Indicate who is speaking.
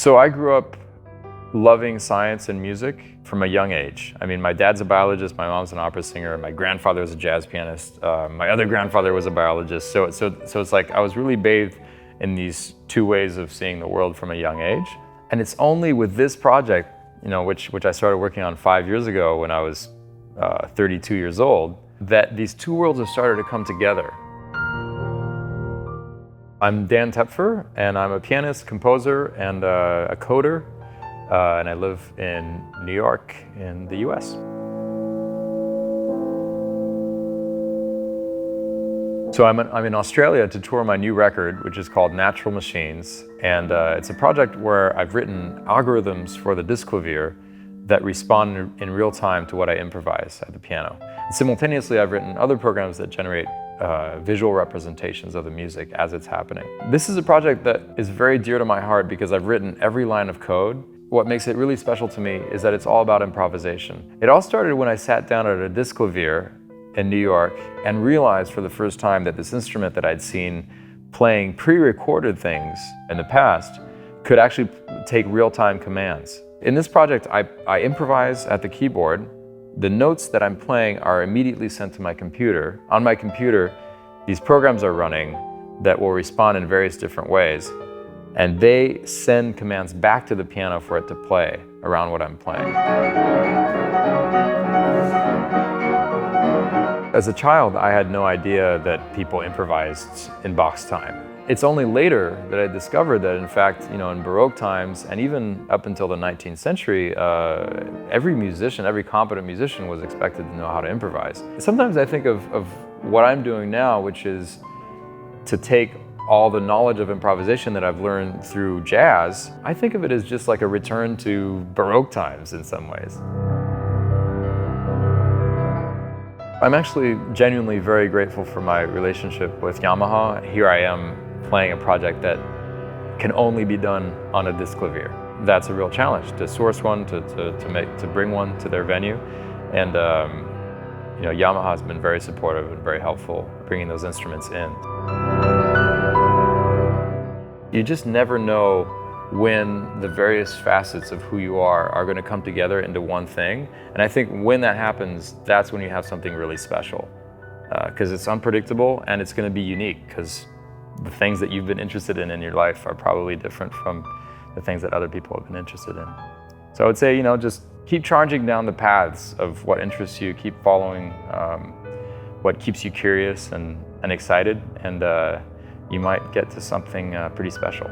Speaker 1: So I grew up loving science and music from a young age. I mean, my dad's a biologist, my mom's an opera singer, my grandfather was a jazz pianist, my other grandfather was a biologist. So it's like I was really bathed in these two ways of seeing the world from a young age. And it's only with this project, which I started working on 5 years ago when I was 32 years old, that these two worlds have started to come together. I'm Dan Toepfer, and I'm a pianist, composer, and a coder, and I live in New York in the US. So I'm in Australia to tour my new record, which is called Natural Machines, and it's a project where I've written algorithms for the Disclavier that respond in real time to what I improvise at the piano. And simultaneously, I've written other programs that generate visual representations of the music as it's happening. This is a project that is very dear to my heart because I've written every line of code. What makes it really special to me is that it's all about improvisation. It all started when I sat down at a Disclavier in New York and realized for the first time that this instrument that I'd seen playing pre-recorded things in the past could actually take real-time commands. In this project, I improvise at the keyboard. The notes that I'm playing are immediately sent to my computer. On my computer, these programs are running that will respond in various different ways, and they send commands back to the piano for it to play around what I'm playing. As a child, I had no idea that people improvised in box time. It's only later that I discovered that, in fact, in Baroque times, and even up until the 19th century, every musician, every competent musician was expected to know how to improvise. Sometimes I think of what I'm doing now, which is to take all the knowledge of improvisation that I've learned through jazz. I think of it as just like a return to Baroque times in some ways. I'm actually genuinely very grateful for my relationship with Yamaha. Here I am playing a project that can only be done on a Disclavier. That's a real challenge, to source one, to bring one to their venue. And Yamaha has been very supportive and very helpful bringing those instruments in. You just never know when the various facets of who you are going to come together into one thing. And I think when that happens, that's when you have something really special. Because it's unpredictable and it's going to be unique, because the things that you've been interested in your life are probably different from the things that other people have been interested in. So I would say, just keep charging down the paths of what interests you, keep following what keeps you curious and excited, and you might get to something pretty special.